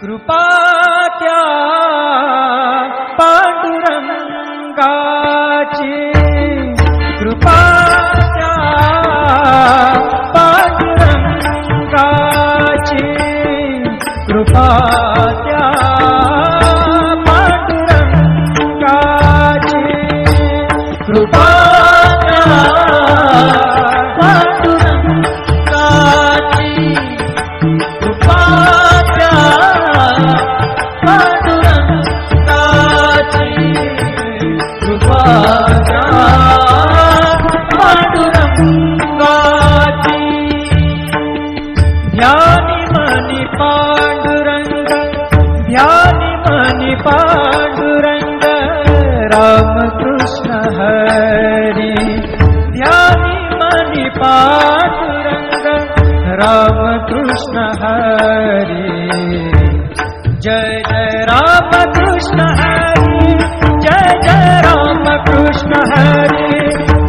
कृपा त्या पांडुरंगाची, कृपा त्या पांडुरंगाची, कृपा त्या पांडुरंगाची, कृपा त्या पांडुरंगाची, कृपा त्या पांडुरंगाची, कृपा त्या पांडुरंगाची. ध्यानी मनी पांडुरंग, ध्यानी मनी पांडुरंग, रामकृष्ण हरी. ध्यानी मनी पांडुरंग, रामकृष्ण हरी. जय जय रामकृष्ण हरी, जय जय रामकृष्ण हरी,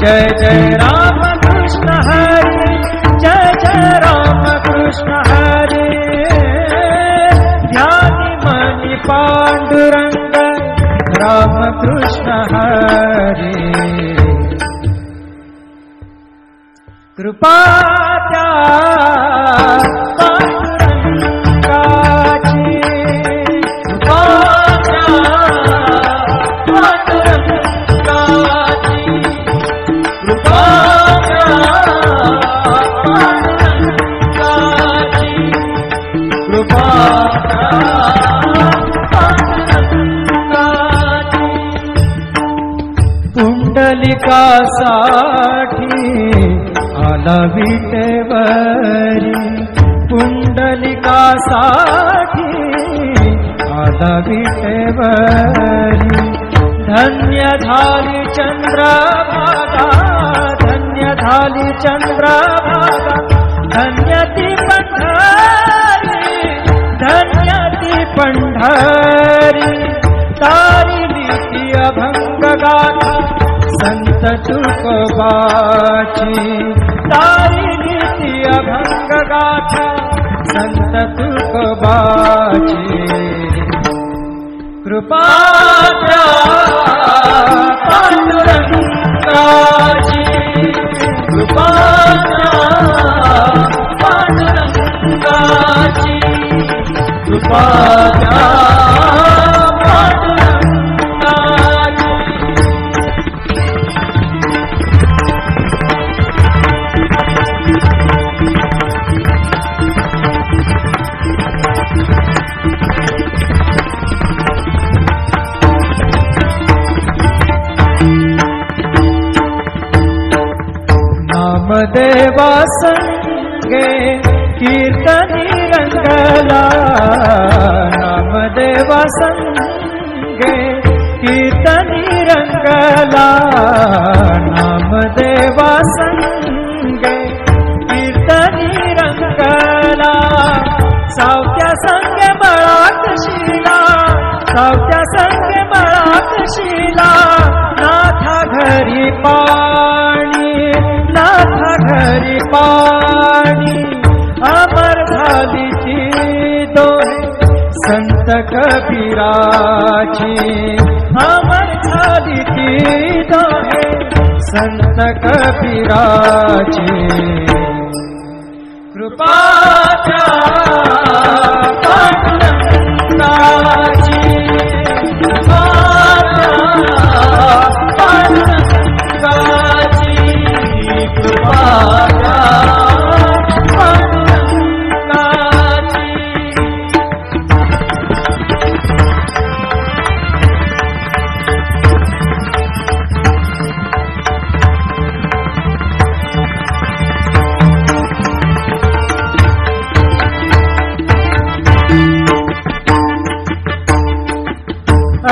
जय जय रामकृष्ण हरी, जय जय रामकृष्ण हरी. ध्यानी मनी पांडुरंग, रामकृष्ण हरी. कृपा त्या पांडुरंगाची, कृपा त्या पांडुरंगाची, कृपा त्या पांडुरंगाची, कृपा त्या पांडुरंगाची. पुंडलिकासाठी आला विटेवरी, पुंडलिकासाठी आला विटेवरी. धन्य झाली चंद्रभागा, धन्य झाली चंद्रभागा, धन्य ती पंढरी, धन्य ती पंढरी. तारिली ती अभंग गाथा संत तुकोबाची, तारिली ती अभंग गाथा संत तुकोबाची. कृपा त्या पांडुरंगाची, कृपा त्या पांडुरंगाची, कृपा त्या नामदेवा संगे कीर्तनी रंगला, नामदेवा संगे कीर्तनी रंगला, नामदेवा संगे कीर्तनी रंगला. सावत्या संगे मळात शिला, सावत्या संगे मळात शिला. नाथा घरी पाणी, नाथा घरी पाणी, अमर झाली ती दोहे संत कबीराची, अमर झाली ती दोहे संत कबीराची. कृपा त्या पांडुरंगाची, कृपा त्या पांडुरंगाची, कृपा त्या पांडुरंगाची.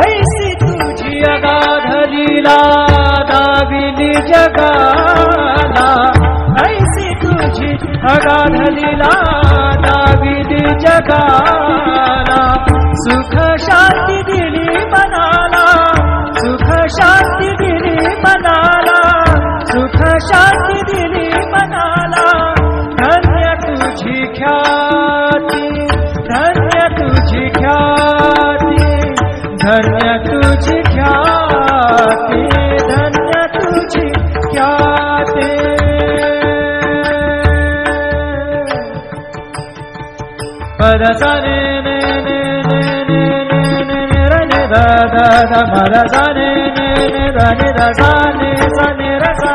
ऐसी तुझी अगाध लीला दाविली जगाला, ऐसी तुझी अगाध लीला दाविली जगाला. सुख शांती दिली मनाला, सुख शांती दिली मनाला, सुख शांती दिली मनाला. धन्य तुझी ख्याती, धन्य तुझी धन्य तुझी ख्याती, धन्य तुझी ख्याती। पद सा ने ने ने ने ने ने रे ने दा दा दा पद सा ने ने ने दा ने दा सा ने रे सा रे सा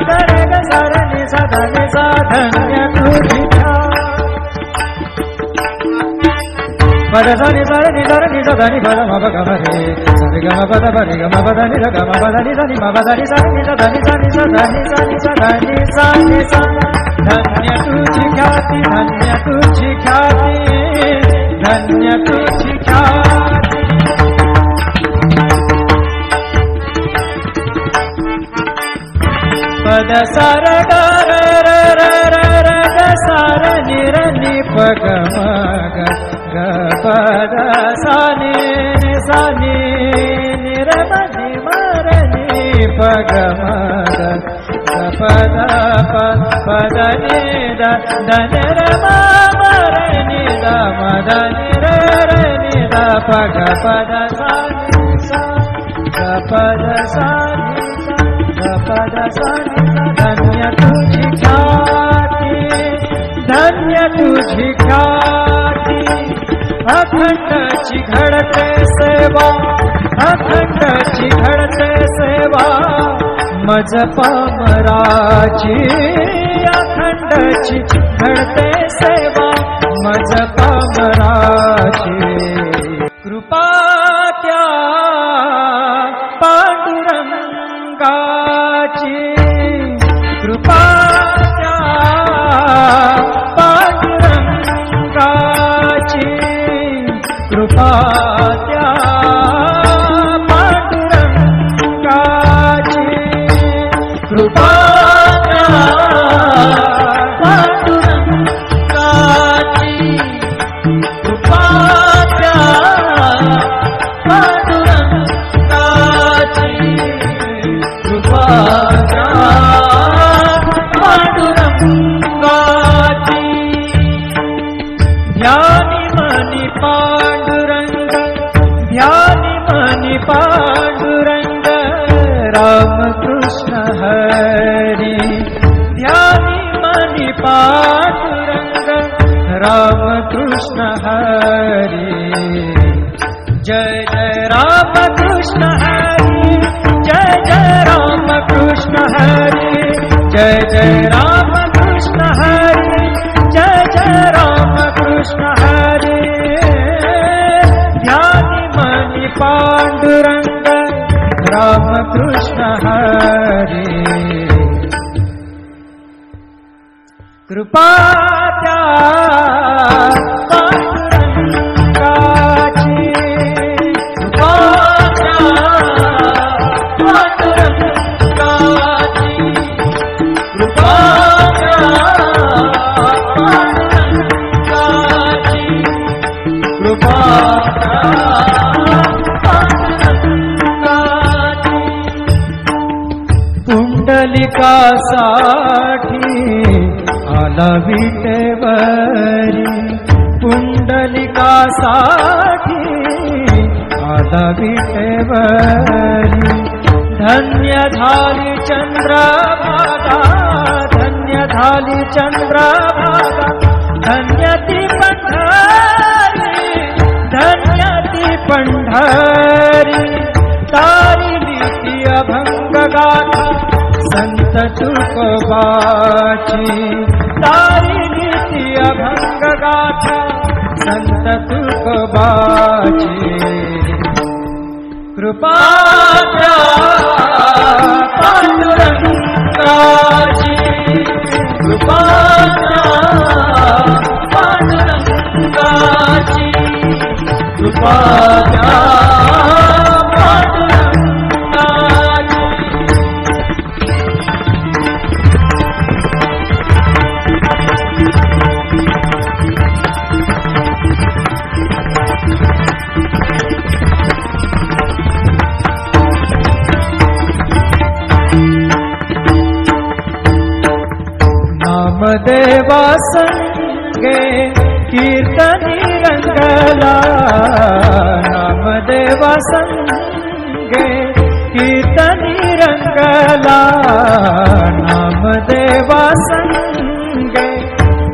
ग रे ग सा रे ने सा धा ने सा धन्य तुझी पद सा ने सा रे नि सा रे नि सा धा नि पद म प ग म रे सा रे ग म प द प रे ग म प द नि द ग म प द नि सा नि म प द नि सा नि सा धा नि सा नि सा धा नि सा नि सा धा नि सा नि सा। धन्य तुझी ख्याति, धन्य तुझी ख्याति, धन्य तुझी ख्याति। पद सा रे ग रे रे रे रे रे ग सा रे नि रे नि प ग म ग ग पद सा नि नि सा नि नि रे म नि म रे नि प ग म ग पद पद नि द द नि रे म म रे नि द म द नि रे रे नि द प ग पद सा नि सा ग पद सा नि सा ग पद सा नि सा। धन्य तुझी ख्याति, धन्य तुझी ख्याति। अखंड चिघड़ते सेवा, अखंड चिघड़ते सेवा मज पामराची। अखंड चिघड़ते सेवा मज पामराची। कृपा त्या पांडुरंगाची, कृपा त्या पांडुरंगाची, कृपा त्या पांडुरंगाची, कृपा त्या पांडुरंगाची, कृपा त्या पांडुरंगाची, कृपा त्या पांडुरंगाची। ध्यानी मनी पांडुरंग, ध्यानी मनी पांडुरंग, राम कृष्ण हरी। ध्यानी मनी पांडुरंग, राम कृष्ण हरी। जय जय राम कृष्ण हरी, जय जय राम कृष्ण हरी, जय जय राम कृष्ण हरी, जय जय राम कृष्ण हरी। ध्यानी मनी पांडुरंग, राम कृष्ण हरी। कृपा त्या पांडुरंगाची, कृपा त्या पांडुरंगाची, कृपा त्या पांडुरंगाची, कृपा त्या पांडुरंगाची। पुंडलिकासाठी आला विटेवरी, पुंडलिकासाठी आला विटेवरी। धन्य झाली चंद्रभागा, धन्य झाली चंद्रभागा, धन्य ती पंढरी, धन्य ती पंढरी। तारिली ती अभंग गाथा संत तुकोबाची, तारिली ती अभंग गाथा संत तुकोबाची। कृपा त्या पांडुरंगाची, कृपा त्या पांडुरंगाची, कृपा त्या पांडुरंगाची। नामदेवा संगे कीर्तनी रंगला, नामदेवा संगे कीर्तनी रंगला नामदेवा संगे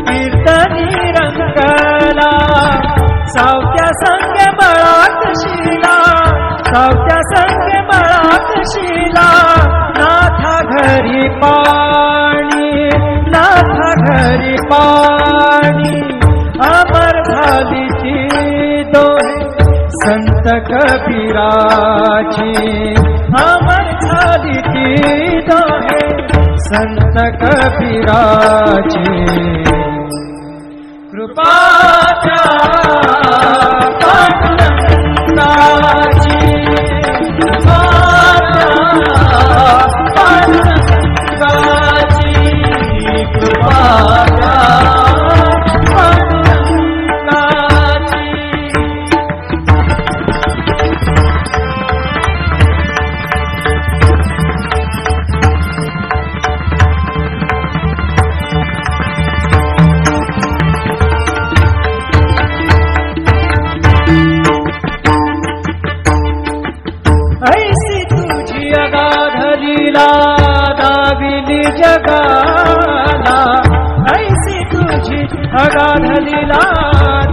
कीर्तनी रंगला सावत्या संगे बळाकशीला सावत्या संगे बळाकशीला नाथा घरी पाणी नाथा घरी पाणी अमर झाली ती दोहे संत कबीराची अमर झाली ती दोहे संत कबीराची कृपाच्या पांडुरंगाची पांडुरंगाची कृपाच्या ऐसी तुझी अगाध लीला दाविली जगाला ऐसी तुझी अगाध लीला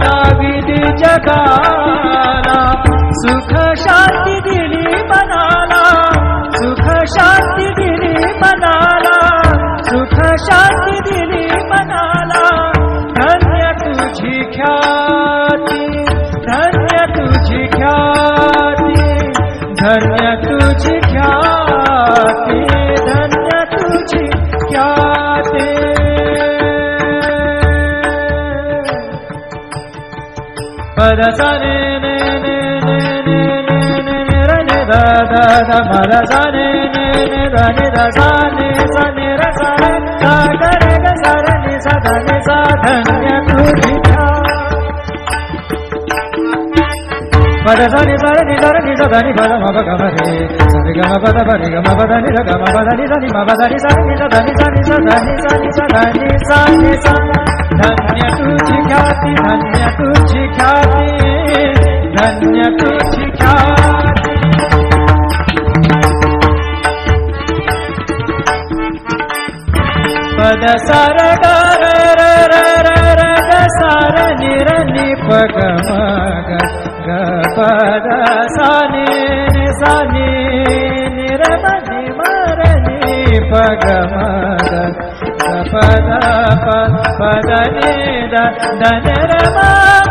दाविली जगाला सुख शांती दिली मनाला सुख शांती दिली मनाला सुख शांती दिली मनाला धन्य तुझी ख्याती धन्य तुझी ख्याती धन्य तुझी ख्याती धन्य तुझी ख्याती पद सने ने ने ने ने ने ने रे ने दा दा दा मद सने ने ने दा ने दा सा ने सा ने रे सा रे सा ग रे ग सा रे नि सा धा नि सा धन्य तुझी पद सनि सा रे नि सा रे नि सा धा नि पद म प ग म रे सा रे ग म प द प रे ग म प द नि ध ग म प द नि ध नि म प द नि सा रे नि सा धा नि सा नि सा धा नि सा नि सा धा नि सा नि सा धन्य तुझी ख्याती धन्य तुझी ख्याती धन्य तुझी ख्याती पद सार ग र र र र र ग सार नि र नि प ग म ग ग पद सा नि सा नि नि र म नि म र नि प ग म ग प द प द नि द द न र म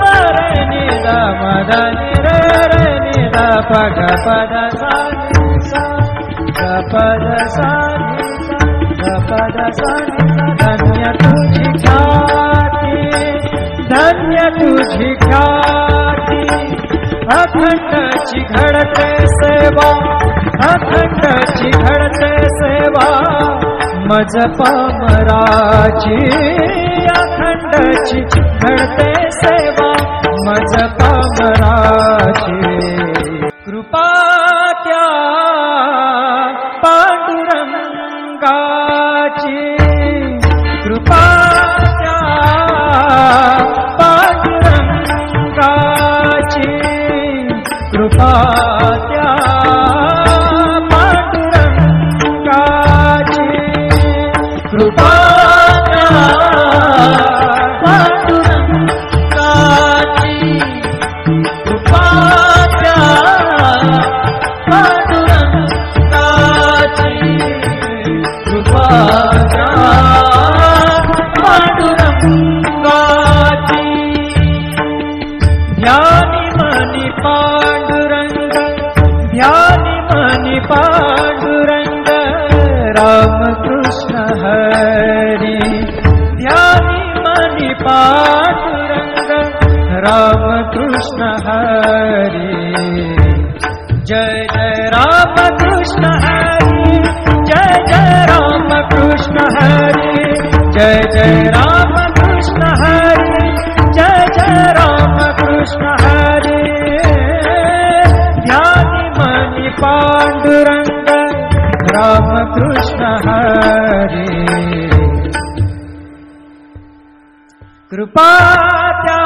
म र नि द म द नि र र नि द प ग प द सा नि सा ग प द सा नि सा ग प द सा नि धन्य तुझी ख्याती धन्य तुझी ख्याती अखंडची घडते सेवा अखंडची घडते सेवा मज पामराची अखंडची घडते सेवा मज पामराची कृपा त्या पांडुरंगाची कृपा त्या पांडुरंगाची कृपा त्या पांडुरंगाची कृपा त्या पांडुरंगाची कृपा त्या पांडुरंगाची कृपा त्या पांडुरंगाची ध्यानी मनी पांडुरंग ध्यानी मनी पांडुरंग रामकृष्ण हरी ध्यानी मनी पांडुरंग रामकृष्ण हरी जय जय रामकृष्ण हरी जय जय रामकृष्ण हरी जय जय रामकृष्ण हरी जय जय रामकृष्ण हरी ध्यानी मनी पांडुरंग रामकृष्ण हरी कृपा त्या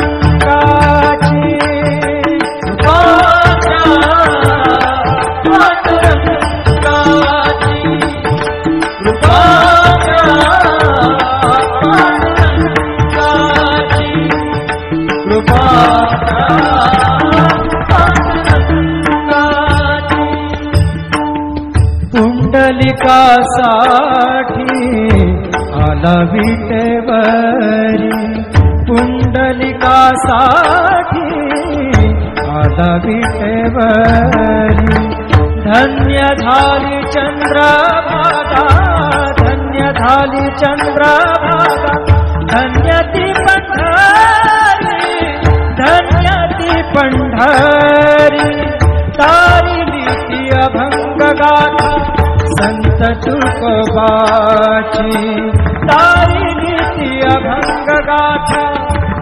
पांडुरंगाची पुंडलिकासाठी आला विटेवरी, पुंडलिकासाठी आला विटेवरी. धन्य झाली चंद्रभागा, धन्य झाली चंद्रभागा, धन्य ती पंढरी, धन्य ती पंढरी. तारिली ती अभंग गाथा संत तुकोबाची, तारिली ती अभंग गाथा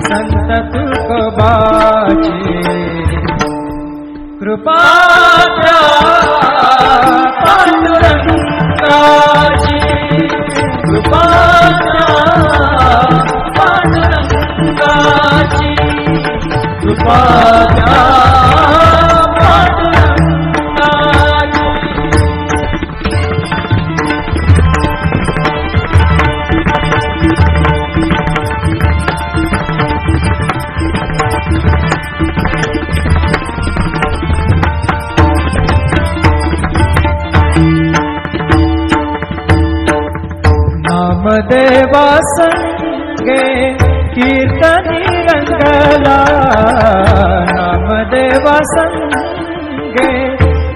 संत तुकोबाची. कृपा द्या पांडुरंगाची, कृपा द्या पांडुरंगाची, कृपा द्या पांडुरंगाची. नामदेवा संगे कीर्तनी रंगला, नामदेवा संगे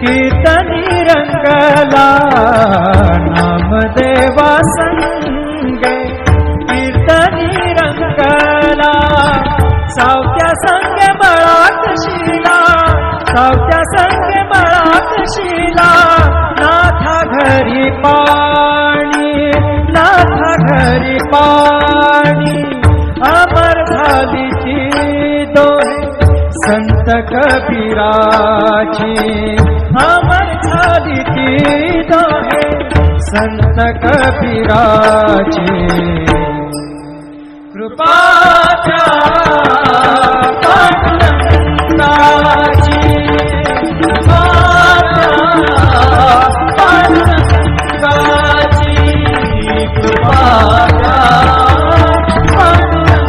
कीर्तनी रंगला, नामदेवा संगे कीर्तनी रंगला. सावत्या संगे बळाक शिला, सावत्या संगे बळाक शिला. नाथा घरी पाणी, नाथा घरी पाणी. अमर झाली ती दोहे संत कबीराची, अमर झाली ती दोहे संत कबीराची. कृपा द्या पांडुरंगाची, कृपा द्या पांडुरंगाची, कृपा द्या पांडुरंगाची.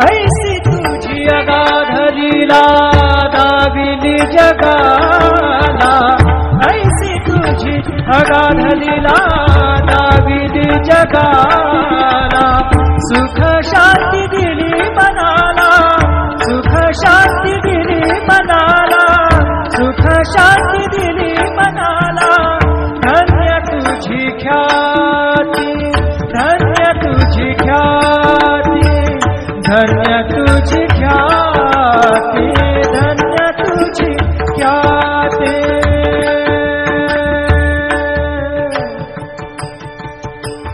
ऐसी तुझी अगाध लीला दाविली जगाला, ऐसी तुझी अगाध लीला दाविली जगाला. सुख शांती दिली मनाला, सुख शांती दिली मनाला, सुख शांती दिली मनाला. धन्य तुझी ख्याती, धन्य तुझी ख्याती, धन्य तुझी ख्याती, धन्य तुझी ख्याती.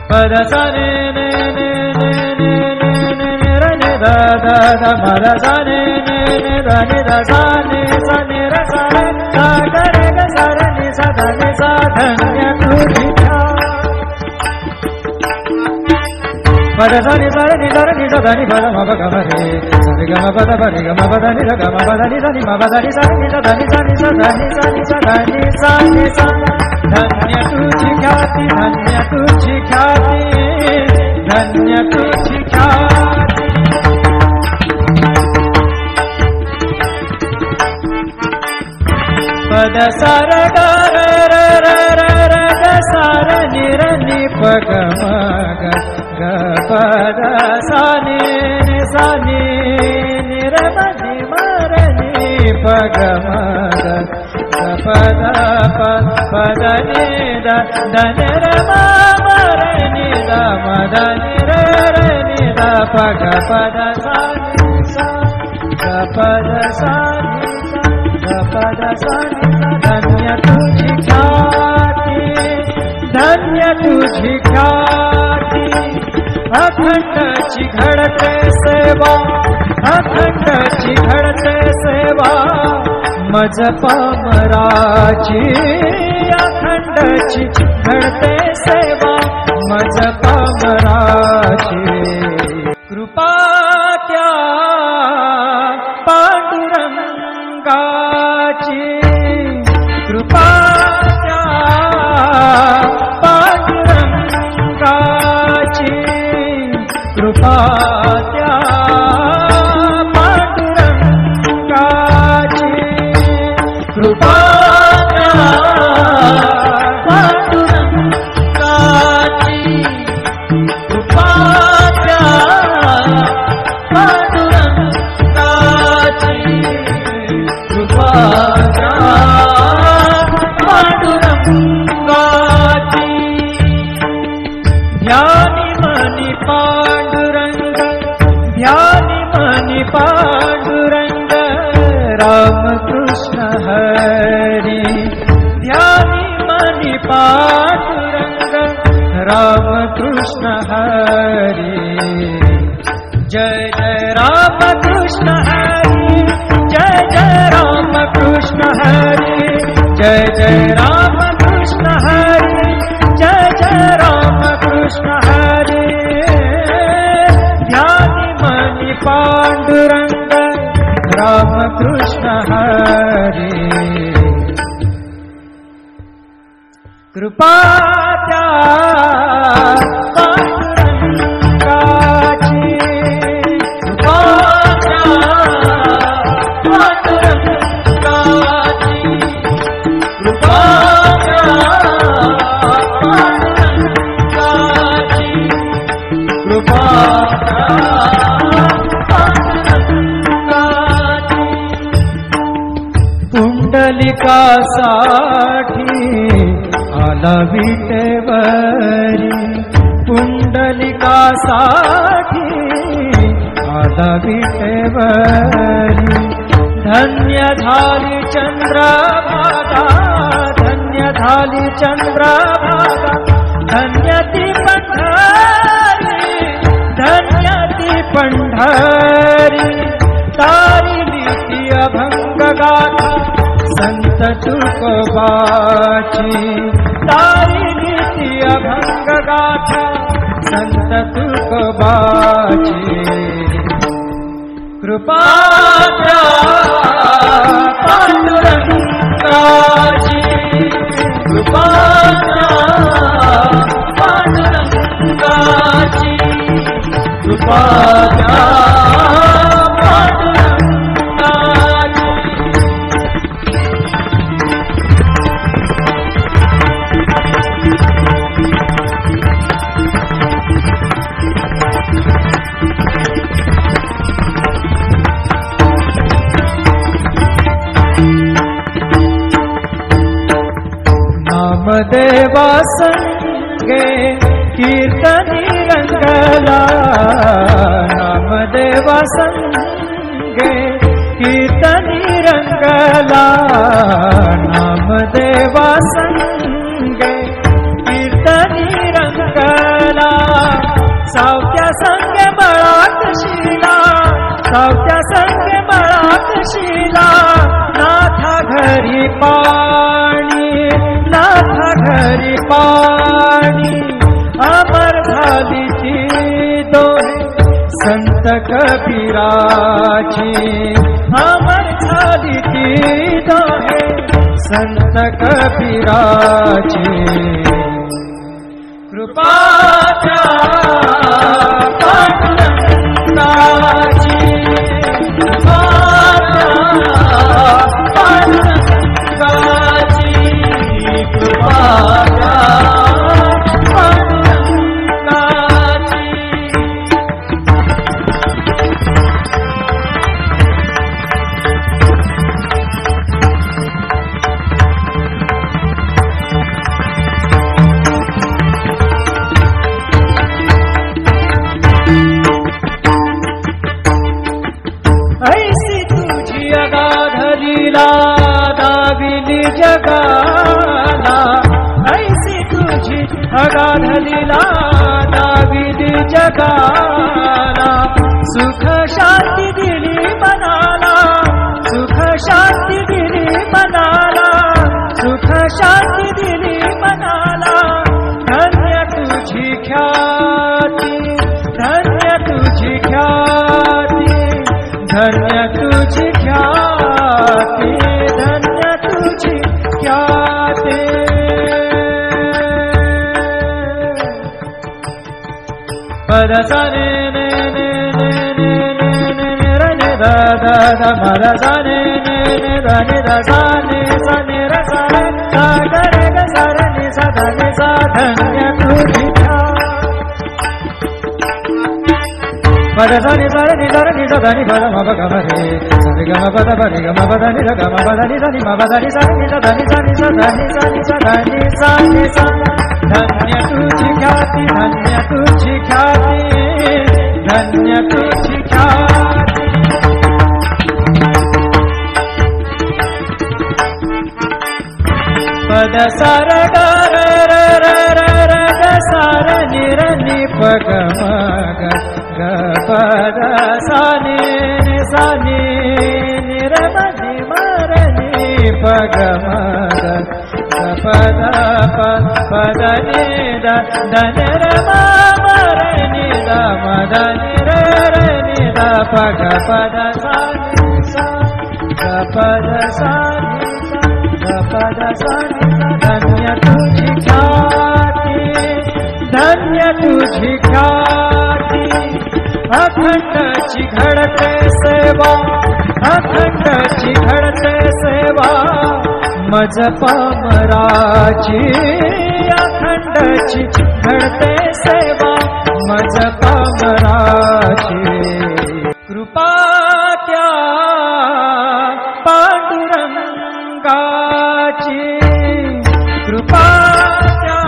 पद सा ने ने ने ने ने ने ने ने र ने द द द म र सा ने ने ने द ने द सा ने सा ने र सा रे सा ग रे ग सा र ने सा ध ने सा. धन्य तुझी ख्याती. पद सा नि सा रे नि सा रे नि सा ध नि प द म प ग म रे सा रे ग म प द प रे ग म प द नि ध ग म प द नि ध नि म प द नि सा रे नि सा ध नि सा नि सा ध नि सा नि सा ध नि सा नि सा. धन्य तुझी ख्याती, धन्य तुझी ख्याती, धन्य तुझी ख्याती. पद सा र ग र र र र र ग सा र नि र नि प ग म ग ग प द सा नि नि सा नि नि र म नि म र नि प ग म ग ग प द प प द नि द द नि र म म र नि द म द नि र र नि द प ग प द सा नि सा ग प द सा नि सा ग प द सा नि सा. धन्य तुझी ख्याती, धन्य तुझी ख्याती. अखंडची घडते सेवा, अखंडची घडते सेवा. मज पामराची अखंडची घडते सेवा. मज पामराची. कृपा त्या पांडुरंगा कृपा त्या पांडुरंगाची कृपा त्या पांडुरंगाची कृपा त्या पांडुरंगाची कृपा त्या पांडुरंगाची ध्यानी मनी पांडुरंग ध्यानी मनी पांडुरंग रामकृष्ण हरी ध्यानी मनी पांडुरंग रामकृष्ण हरी जय जय रामकृष्ण हरी जय जय रामकृष्ण हरी जय जय रामकृष्ण हरी जय जय रामकृष्ण हरी ध्यानी मनी पांडुरंग रामकृष्ण हरी कृपा त्या पांडुरंगाची कृपा त्या पांडुरंगाची कृपा त्या पांडुरंगाची कृपा त्या पांडुरंगाची पुंडलिकासाठी आला विटेवरी पुंडलिकासाठी आला विटेवरी धन्य झाली चंद्रभागा धन्य झाली चंद्रभागा धन्य ती पंढरी धन्य ती पंढरी तारिली ती अभंग गाथा संत तुकोबाची तारिली ती अभंग गाथा संत तुकोबाची कृपा त्या पांडुरंगाची कृपा त्या पांडुरंगाची कृपा त्या नामदेवा संगे कीर्तनी रंगला नामदेवा संगे कीर्तनी रंगला नामदेवा संगे कीर्तनी रंगला सावत्या संगे बळात शिला सावत्या संगे बळात शिला नाथा घरी पाणी नाथा घरी पाणी अमर झाली ती दोहे संत कबीराची अमर झाली ती दोहे संत कबीराची कृपा त्या पांडुरंगाची कृपा त्या पांडुरंगाची कृपा त्या पांडुरंगाची ऐसी तुझी अगाध लीला दाविली जगाला ऐसी तुझी अगाध लीला दाविली जगाला सुख शांती दिली मनाला सुख शांती दिली मनाला सुख शांती दिली मनाला धन्य तुझी ख्याती धन्य तुझी ख्याती धन्य तुझी ख्याती धन्य तुझी ख्याती पदसने दा दा दा म दा सा नि नि नि दा नि दा सा नि र सा रे सा ग रे ग सा रे नि सा धा नि सा धन्य तुझ्या पद सा नि सा रे नि सा धा नि प म प ग म रे सा रे ग म प द प रे ग म प द नि ध ग म प द नि सा नि म प द नि सा नि सा धा नि सा नि सा धा नि सा नि सा धा नि सा नि सा धन्य तुझी ख्याती धन्य तुझी ख्याती धन्य तुझी ख्याती पद सार ग र र र र र ग सार नि र नि प ग म ग ग पद सा नि नि र म नि म र नि प ग म ग पद पद नि द द न र म म र नि द म द नि र र नि द प ग पद सा नि सा ग पद सा नि सा ग पद सा नि सा धन्य तुझी ख्याती धन्य तुझी ख्याती अखंडची घडते सेवा अखंडची घडते सेवा मज पामराची अखंडची घडते सेवा मज पामराची कृपा त्या पांडुरंगाची कृपा त्या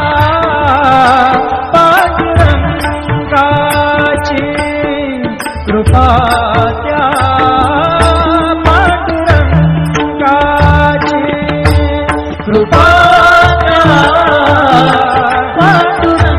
पांडुरंगाची कृपा त्या पांडुरंगाची कृपा पांडुरंगाची